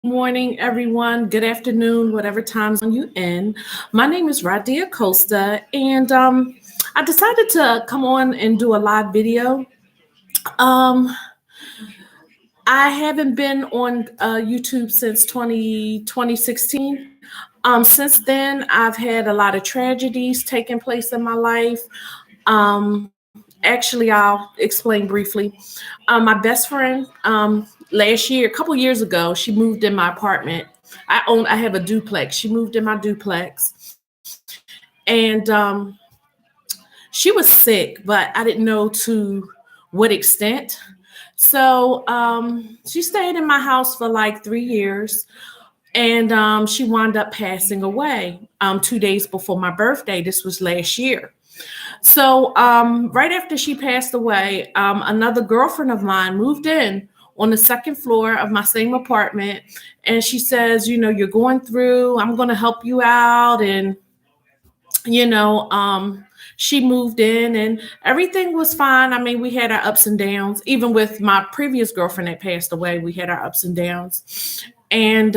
morning, everyone. Good afternoon, whatever time zone you in. My name is Radia Costa, and I decided to come on and do a live video. Um, I haven't been on YouTube since 2016. Since then, I've had a lot of tragedies taking place in my life. Actually, I'll explain briefly. My best friend, last year, a couple years ago, she moved in my apartment. I have a duplex. She moved in my duplex, and she was sick, but I didn't know to what extent. So she stayed in my house for like 3 years, and she wound up passing away 2 days before my birthday. This was last year. So, right after she passed away, another girlfriend of mine moved in on the second floor of my same apartment. And she says, you're going through, I'm going to help you out. And, you know, um, she moved in and everything was fine. I mean, we had our ups and downs. Even with my previous girlfriend that passed away, we had our ups and downs. And,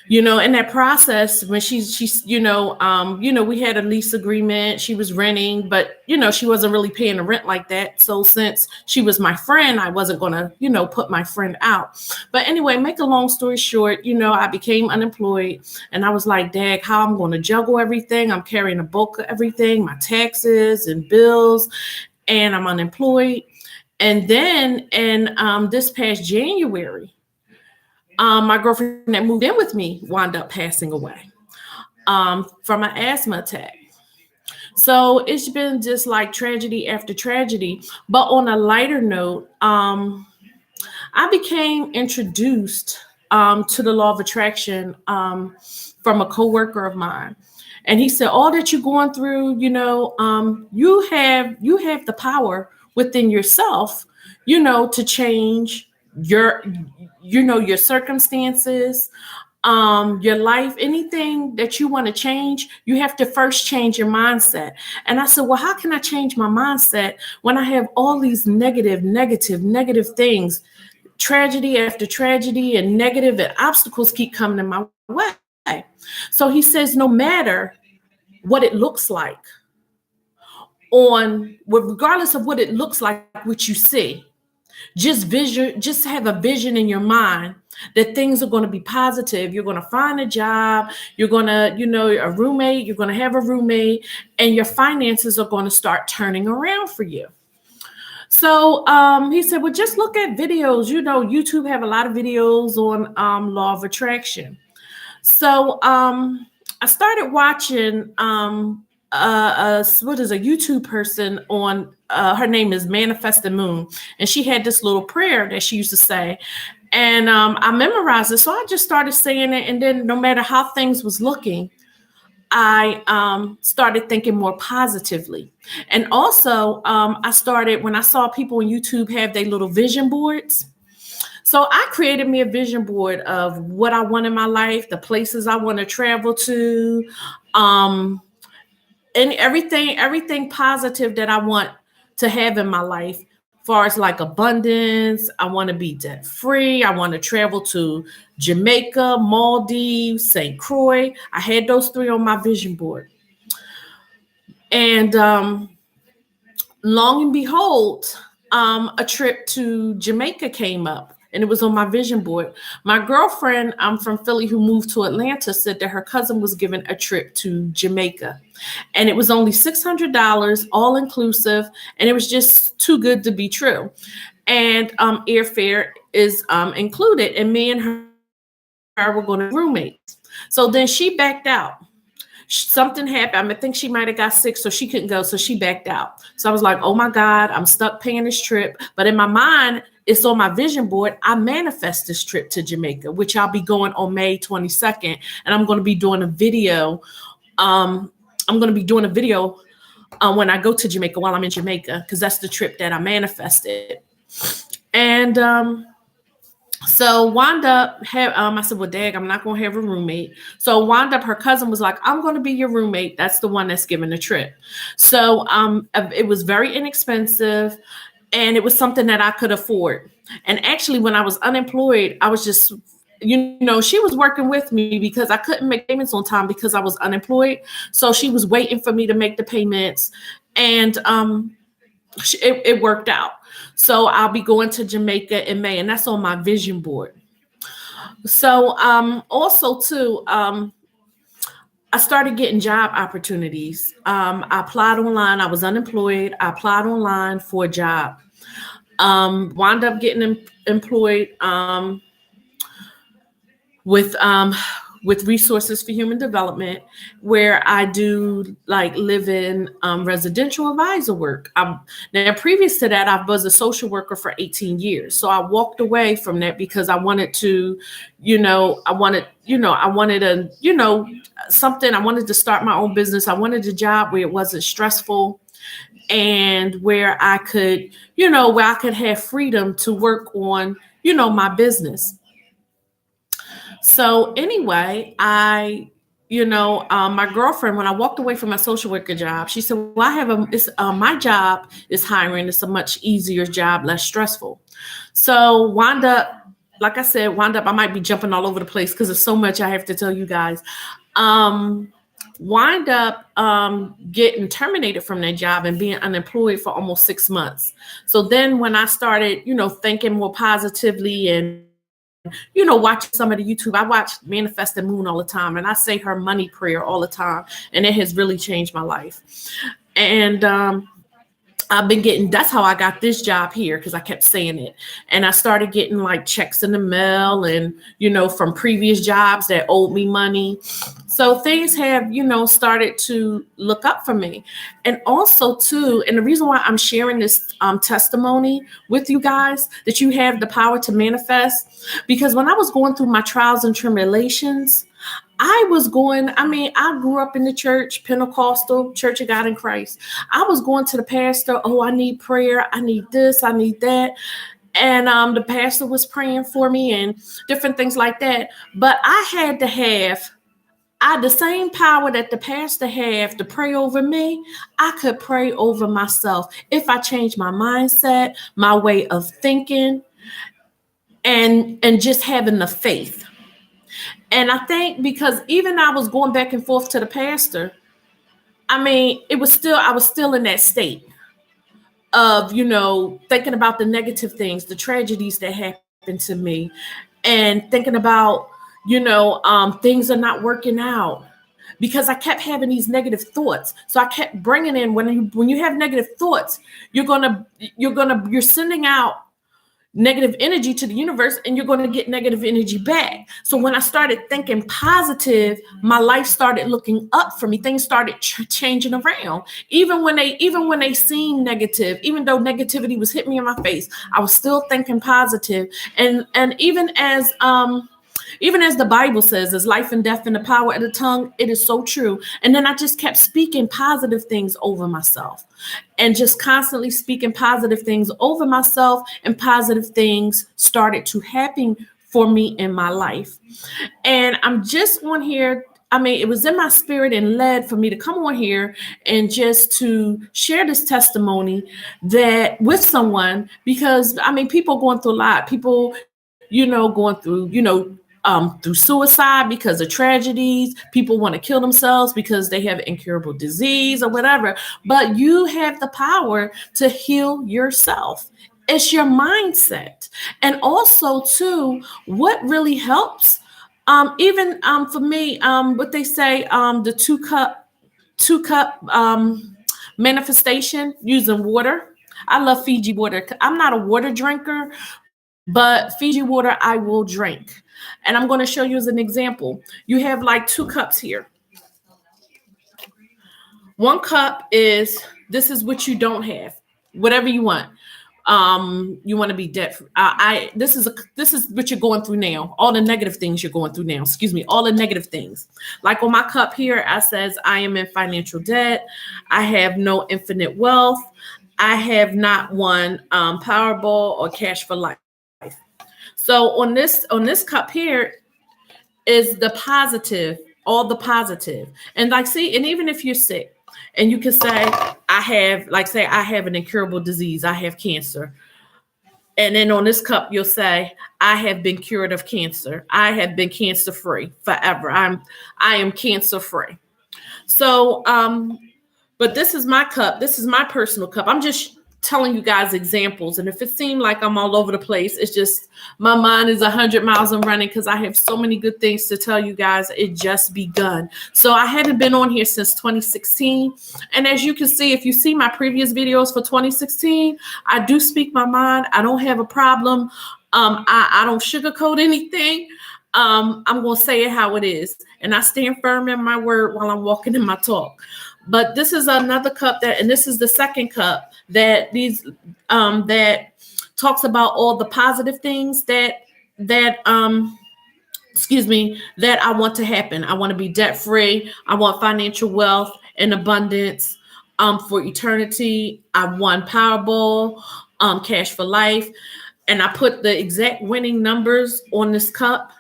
in that process when she's we had a lease agreement. She was renting, but she wasn't really paying the rent like that. So since she was my friend, I wasn't gonna put my friend out. But anyway, make a long story short, I became unemployed, and I was like, dag, how I'm gonna juggle everything. I'm carrying the bulk of everything, my taxes and bills, and I'm unemployed. And then in this past January, my girlfriend that moved in with me wound up passing away from an asthma attack. So it's been just like tragedy after tragedy. But on a lighter note, I became introduced to the law of attraction from a coworker of mine. And he said, all that you're going through, you have the power within yourself, to change your your circumstances, your life, anything that you want to change. You have to first change your mindset. And I said, well, how can I change my mindset when I have all these negative things, tragedy after tragedy, and negative and obstacles keep coming in my way? So he says, no matter what it looks like, regardless of what it looks like, what you see, just have a vision in your mind that things are going to be positive. You're going to find a job, you're going to, a roommate, you're going to have a roommate, and your finances are going to start turning around for you. So he said, well, just look at videos. YouTube have a lot of videos on law of attraction. So I started watching what is a YouTube person on, her name is Manifest the Moon, and she had this little prayer that she used to say, and I memorized it. So I just started saying it, and then no matter how things was looking, I started thinking more positively. And also, I started, when I saw people on YouTube have their little vision boards. So I created me a vision board of what I want in my life, the places I want to travel to, and everything positive that I want to have in my life, far as like abundance. I want to be debt free. I want to travel to Jamaica, Maldives, St. Croix. I had those three on my vision board. And long and behold, a trip to Jamaica came up, and it was on my vision board. My girlfriend, from Philly, who moved to Atlanta, said that her cousin was given a trip to Jamaica, and it was only $600, all inclusive, and it was just too good to be true. And airfare is included, and me and her were going to be roommates. So then she backed out. Something happened. I think she might have got sick, so she couldn't go. So she backed out. So I was like, oh my God, I'm stuck paying this trip. But in my mind, it's on my vision board. I manifest this trip to Jamaica, which I'll be going on May 22nd. And I'm going to be doing a video. When I go to Jamaica, while I'm in Jamaica, because that's the trip that I manifested. And so wound up, I said, well, dag, I'm not going to have a roommate. So wound up, her cousin was like, I'm going to be your roommate. That's the one that's giving the trip. So it was very inexpensive. and it was something that I could afford. And actually, when I was unemployed, I was just, she was working with me because I couldn't make payments on time because I was unemployed. So she was waiting for me to make the payments, and it worked out. So I'll be going to Jamaica in May, and that's on my vision board. So also too, I started getting job opportunities. I applied online. I was unemployed. I applied online for a job. Wound up getting employed with Resources for Human Development, where I do like live-in residential advisor work. Now, previous to that, I was a social worker for 18 years. So I walked away from that because I wanted to, I wanted something. I wanted to start my own business. I wanted a job where it wasn't stressful and where I could, have freedom to work on, my business. So anyway, my girlfriend, when I walked away from my social worker job, she said, well, my job is hiring. It's a much easier job, less stressful. So wound up, I might be jumping all over the place because there's so much I have to tell you guys. Wind up getting terminated from that job and being unemployed for almost 6 months. So then when I started, thinking more positively and watching some of the YouTube, I watch Manifest and Moon all the time, and I say her money prayer all the time, and it has really changed my life. And I've been getting, that's how I got this job here, because I kept saying it. And I started getting like checks in the mail and, from previous jobs that owed me money. So things have, started to look up for me. And also too, and the reason why I'm sharing this testimony with you guys, that you have the power to manifest, because when I was going through my trials and tribulations, I grew up in the church, Pentecostal, Church of God in Christ. I was going to the pastor, I need prayer, I need this, I need that. And the pastor was praying for me and different things like that. But I had to have the same power that the pastor had to pray over me. I could pray over myself if I changed my mindset, my way of thinking, and just having the faith. And I think because even I was going back and forth to the pastor, I was still in that state of, thinking about the negative things, the tragedies that happened to me, and thinking about, things are not working out, because I kept having these negative thoughts. So I kept bringing in, when you have negative thoughts, you're sending out negative energy to the universe, and you're going to get negative energy back. So when I started thinking positive, my life started looking up for me. Things started changing around. Even when they seemed negative, even though negativity was hitting me in my face, I was still thinking positive. And even as the Bible says, there's life and death in the power of the tongue. It is so true. And then I just kept speaking positive things over myself, and just constantly speaking positive things over myself, and positive things started to happen for me in my life. And I'm just on here. It was in my spirit and led for me to come on here and just to share this testimony that with someone, because people going through a lot. People, going through, through suicide because of tragedies. People want to kill themselves because they have incurable disease or whatever. But you have the power to heal yourself. It's your mindset. And also, too, what really helps, even for me, what they say, the two cup manifestation using water. I love Fiji water. I'm not a water drinker, but Fiji water I will drink. And I'm going to show you as an example. You have like 2 cups here. 1 cup this is what you don't have, whatever you want. You want to be debt free. This is what you're going through now. All the negative things you're going through now. All the negative things. Like on my cup here, I says, I am in financial debt. I have no infinite wealth. I have not won Powerball or Cash for Life. So on this cup here is the positive, all the positive. And and even if you're sick, And you can say, I have, like, say, I have an incurable disease. I have cancer. And then on this cup, you'll say, I have been cured of cancer. I have been cancer free forever. I am cancer free. So, but this is my cup. This is my personal cup. I'm just telling you guys examples. And if it seemed like I'm all over the place, it's just my mind is 100 miles and running because I have so many good things to tell you guys. It just begun. So I haven't been on here since 2016. And as you can see, if you see my previous videos for 2016, I do speak my mind. I don't have a problem. I don't sugarcoat anything. I'm going to say it how it is. And I stand firm in my word while I'm walking in my talk. But this is another cup and this is the second cup that that talks about all the positive things that I want to happen. I want to be debt free. I want financial wealth and abundance for eternity. I won Powerball, cash for life. And I put the exact winning numbers on this cup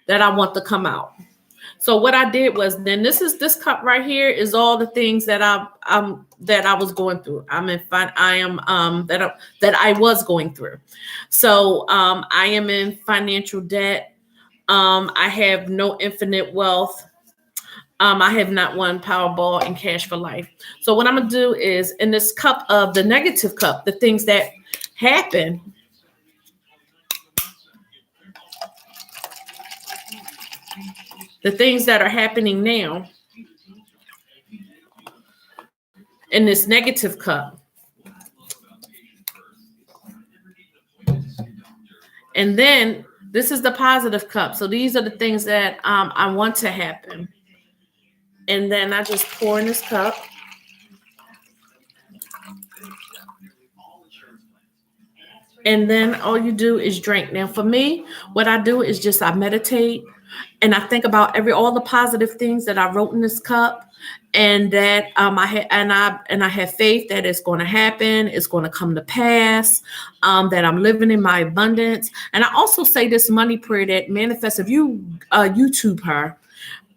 that I want to come out. So what I did was, then this cup right here is all the things that I was going through. That I was going through. So I am in financial debt. I have no infinite wealth. I have not won Powerball and cash for life. So what I'm gonna do is, in this cup of the negative cup, the things that happen. The things that are happening now in this negative cup. And then this is the positive cup. So these are the things that I want to happen. And then I just pour in this cup. And then all you do is drink. Now for me, what I do is just I meditate. And I think about all the positive things that I wrote in this cup, and that I have faith that it's going to happen, it's going to come to pass, that I'm living in my abundance. And I also say this money prayer that manifests. If you YouTube her,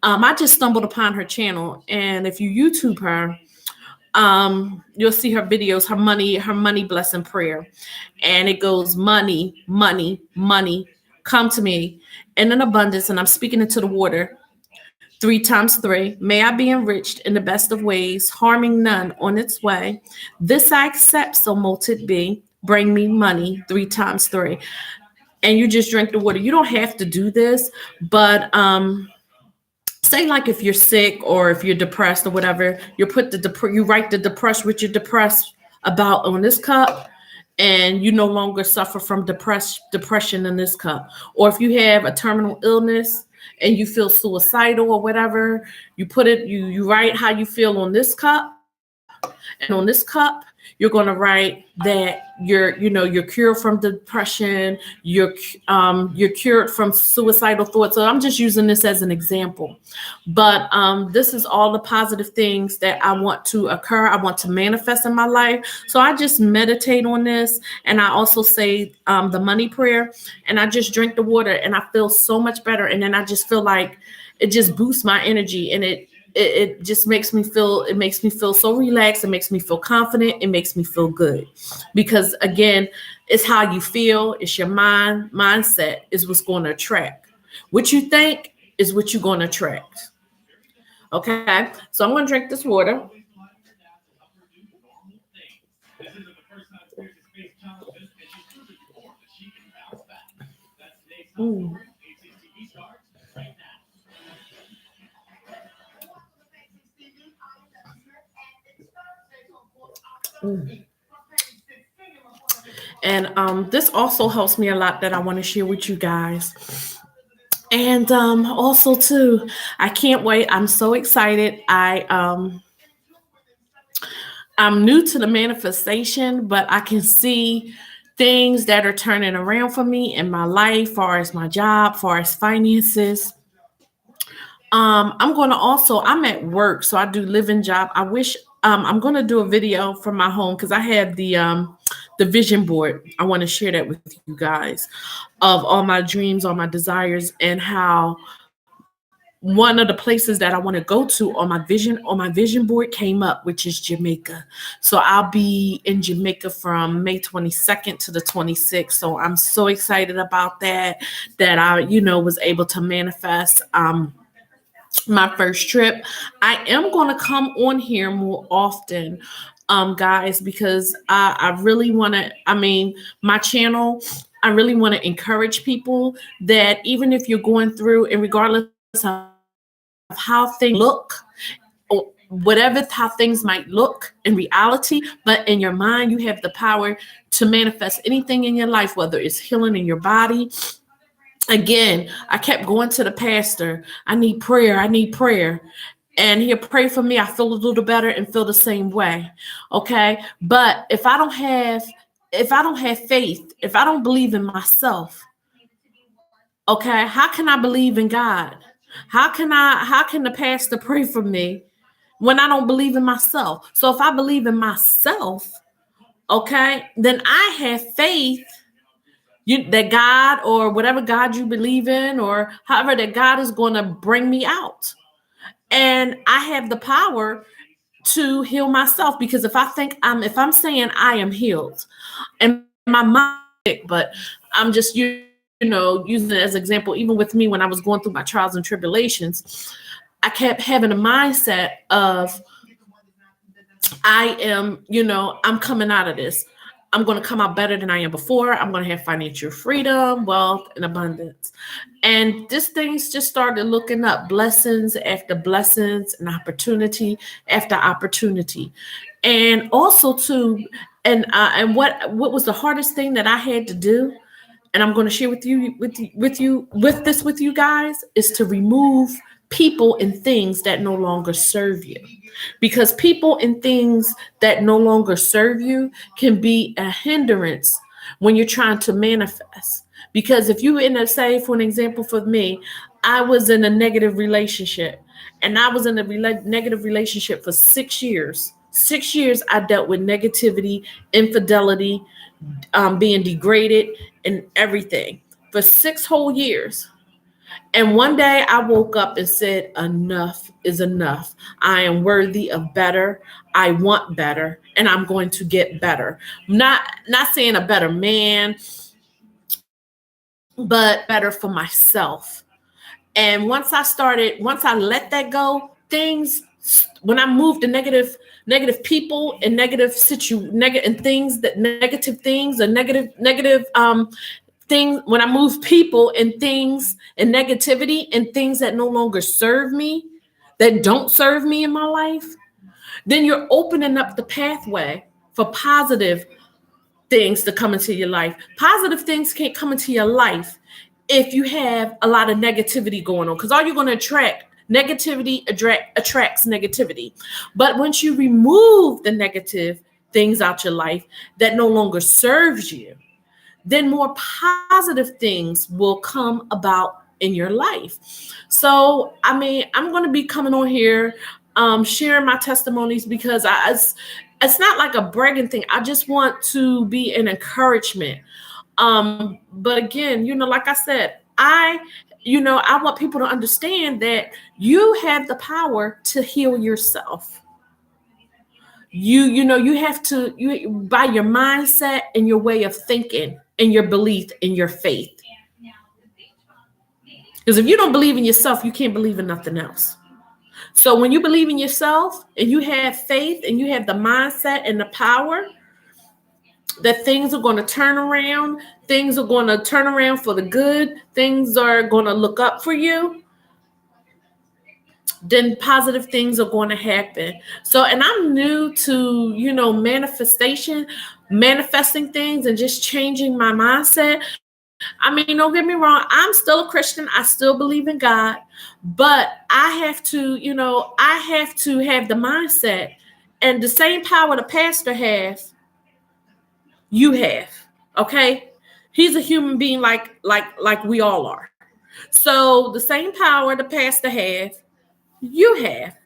I just stumbled upon her channel, and if you YouTube her, you'll see her videos, her money blessing prayer, and it goes money, money, money, come to me in an abundance, and I'm speaking into the water 3 times 3. May I be enriched in the best of ways, harming none on its way. This I accept, so mote it be. Bring me money 3 times 3. And you just drink the water. You don't have to do this, but say like if you're sick or if you're depressed or whatever, you write the depressed, what you're depressed about on this cup, and you no longer suffer from depression in this cup. Or if you have a terminal illness and you feel suicidal or whatever, you write how you feel on this cup. And on this cup, you're going to write that you're cured from depression, you're cured from suicidal thoughts. So I'm just using this as an example. But this is all the positive things that I want to occur. I want to manifest in my life. So I just meditate on this. And I also say the money prayer, and I just drink the water, and I feel so much better. And then I just feel like it just boosts my energy, and it just makes me feel so relaxed. It makes me feel confident. It makes me feel good, because again, it's how you feel. It's your mindset is what's going to attract. What you think is what you're going to attract. Okay. So I'm going to drink this water. Mm. And this also helps me a lot, that I want to share with you guys. And also too, I can't wait. I'm so excited. I'm new to the manifestation, but I can see things that are turning around for me in my life, far as my job, far as finances. I'm at work, so I do live-in job. I wish I'm going to do a video from my home, because I have the vision board. I want to share that with you guys, of all my dreams, all my desires, and how one of the places that I want to go to on my vision board came up, which is Jamaica. So I'll be in Jamaica from May 22nd to the 26th. So I'm so excited about that I, was able to manifest my first trip. I am going to come on here more often, guys, because I really want to, my channel, I really want to encourage people that even if you're going through, and regardless of how things look, or whatever how things might look in reality, but in your mind, you have the power to manifest anything in your life, whether it's healing in your body. Again, I kept going to the pastor. I need prayer. And he'll pray for me. I feel a little better and feel the same way. Okay. But if I don't have faith, if I don't believe in myself, okay, how can I believe in God? How can the pastor pray for me when I don't believe in myself? So if I believe in myself, okay, then I have faith that God, or whatever God you believe in, or however that God is going to bring me out. And I have the power to heal myself, because if I'm saying I am healed, and my mind, but I'm just, using it as an example, even with me when I was going through my trials and tribulations, I kept having a mindset of, I am, I'm coming out of this. I'm going to come out better than I am before. I'm going to have financial freedom, wealth, and abundance. And this things just started looking up, blessings after blessings, and opportunity after opportunity. And also too, and what was the hardest thing that I had to do, and I'm going to share with you guys, is to remove people and things that no longer serve you. Because people and things that no longer serve you can be a hindrance when you're trying to manifest. Because if you end up, say, for an example, for me, I was in a negative relationship, and I was in a negative relationship for 6 years. 6 years I dealt with negativity, infidelity, being degraded, and everything for 6 whole years. And one day I woke up and said, enough is enough. I am worthy of better. I want better, and I'm going to get better. Not saying a better man, but better for myself. And once I let that go, when I moved to negative people and negative things, when I move people and things and negativity and things that no longer serve me, that don't serve me in my life, then you're opening up the pathway for positive things to come into your life. Positive things can't come into your life if you have a lot of negativity going on, because all you're going to attract, negativity attracts negativity. But once you remove the negative things out your life that no longer serves you, then more positive things will come about in your life. So, I'm going to be coming on here, sharing my testimonies, because it's not like a bragging thing. I just want to be an encouragement. But again, like I said, I want people to understand that you have the power to heal yourself. You have to, by your mindset and your way of thinking and your belief and your faith. Because if you don't believe in yourself, you can't believe in nothing else. So when you believe in yourself and you have faith and you have the mindset and the power that things are going to turn around, things are going to turn around for the good, things are going to look up for you, then positive things are going to happen. So, and I'm new to, manifesting things and just changing my mindset. Don't get me wrong. I'm still a Christian. I still believe in God, but I have to have the mindset and the same power the pastor has, you have. Okay. He's a human being like we all are. So the same power the pastor has, you have.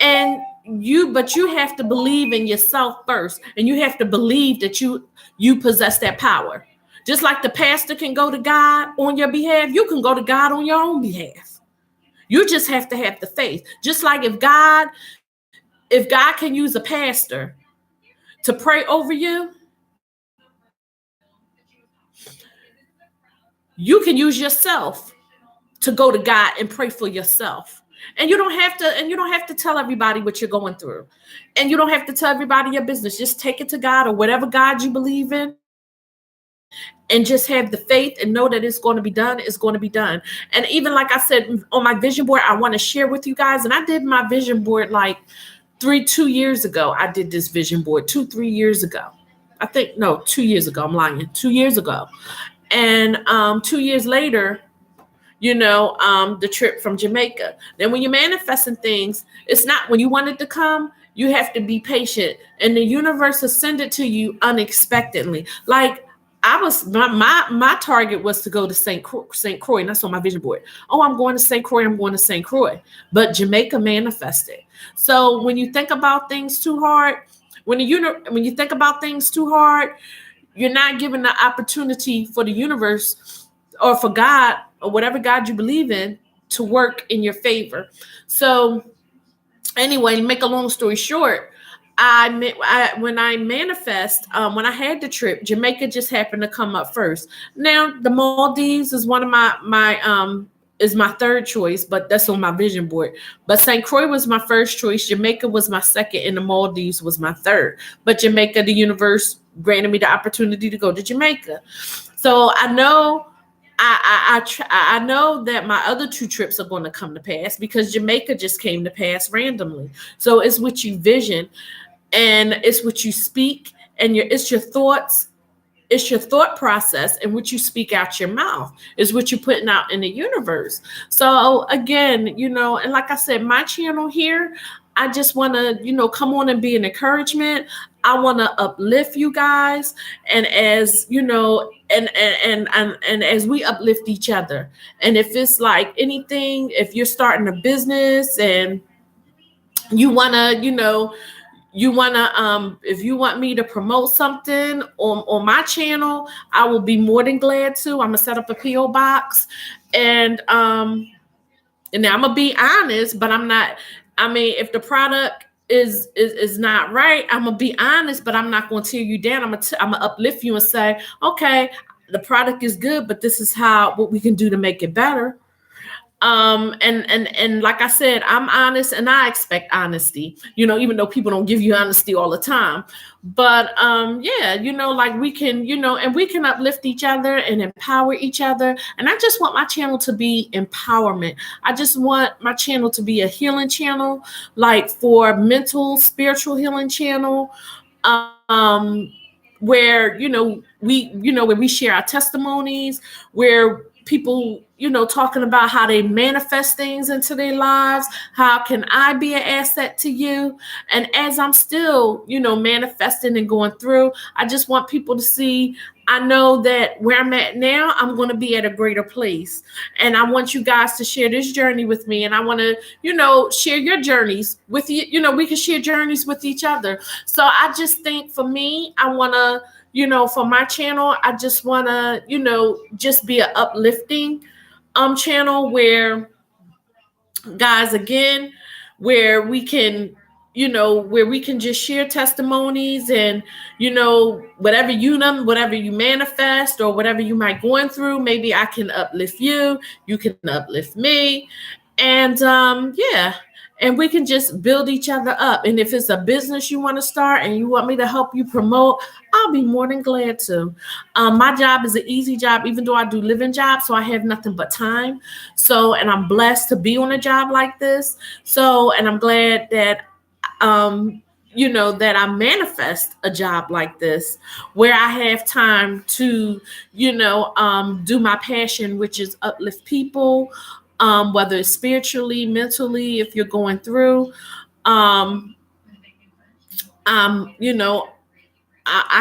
But you have to believe in yourself first, and you have to believe that you possess that power. Just like the pastor can go to God on your behalf, you can go to God on your own behalf. You just have to have the faith. Just like if God can use a pastor to pray over you, you can use yourself to go to God and pray for yourself. And you don't have to tell everybody what you're going through. And you don't have to tell everybody your business. Just take it to God or whatever God you believe in. And just have the faith and know that it's going to be done. It's going to be done. And even like I said on my vision board, I want to share with you guys. And I did my vision board like 2 years ago. I did this vision board 3 years ago. I think, no, 2 years ago. I'm lying. 2 years ago. And 2 years later, the trip from Jamaica. Then when you're manifesting things, it's not when you want it to come, you have to be patient. And the universe will send it to you unexpectedly. Like my target was to go to St. Croix, and that's on my vision board. Oh, I'm going to St. Croix. I'm going to St. Croix. But Jamaica manifested. So when you think about things too hard, when you think about things too hard, you're not given the opportunity for the universe or for God or whatever God you believe in to work in your favor. So anyway, make a long story short, when I manifest, when I had the trip, Jamaica just happened to come up first. Now the Maldives is one of my third choice, but that's on my vision board. But St. Croix was my first choice. Jamaica was my second, and the Maldives was my third. But Jamaica, the universe granted me the opportunity to go to Jamaica. So I know I know that my other 2 trips are going to come to pass because Jamaica just came to pass randomly. So it's what you vision, and it's what you speak, and it's your thoughts. It's your thought process, and what you speak out your mouth is what you're putting out in the universe. So again, and like I said, my channel here, I just want to, come on and be an encouragement. I want to uplift you guys. And as, and as we uplift each other, and if it's like anything, if you're starting a business and you want to, if you want me to promote something on my channel, I will be more than glad to. I'm gonna set up a PO box, and I'm gonna be honest, but I'm not. I mean, if the product is not right, I'm gonna be honest, but I'm not gonna tear you down. I'm gonna uplift you and say, okay, the product is good, but this is what we can do to make it better. And like I said, I'm honest, and I expect honesty, even though people don't give you honesty all the time. But yeah, like we can, and we can uplift each other and empower each other. And I just want my channel to be empowerment. I just want my channel to be a healing channel, like for mental, spiritual healing channel. Where where we share our testimonies, where people talking about how they manifest things into their lives. How can I be an asset to you? And as I'm still manifesting and going through, I just want people to see, I know that where I'm at now, I'm going to be at a greater place. And I want you guys to share this journey with me. And I want to, share your journeys with you. We can share journeys with each other. So I just think for me, I want to, for my channel, I just want to, just be an uplifting channel where, guys, again, where we can, where we can just share testimonies and, whatever you manifest or whatever you might going through, maybe I can uplift you, you can uplift me. And yeah, and we can just build each other up. And if it's a business you want to start and you want me to help you promote, I'll be more than glad to. My job is an easy job, even though I do live-in jobs, so I have nothing but time. So, and I'm blessed to be on a job like this. So, and I'm glad that, that I manifest a job like this where I have time to, do my passion, which is uplift people, whether it's spiritually, mentally, if you're going through, I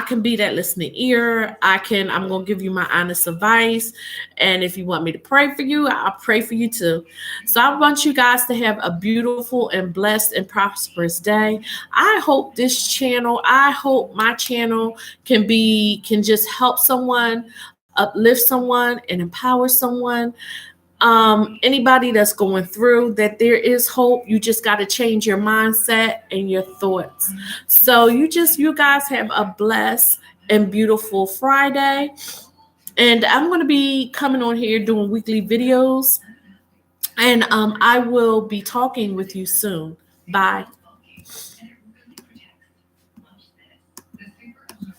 can be that listening ear. I'm going to give you my honest advice. And if you want me to pray for you, I'll pray for you too. So I want you guys to have a beautiful and blessed and prosperous day. I hope my channel can just help someone, uplift someone, and empower someone. Anybody that's going through that, there is hope. You just got to change your mindset and your thoughts. So you guys have a blessed and beautiful Friday. And I'm going to be coming on here doing weekly videos. And I will be talking with you soon. Bye.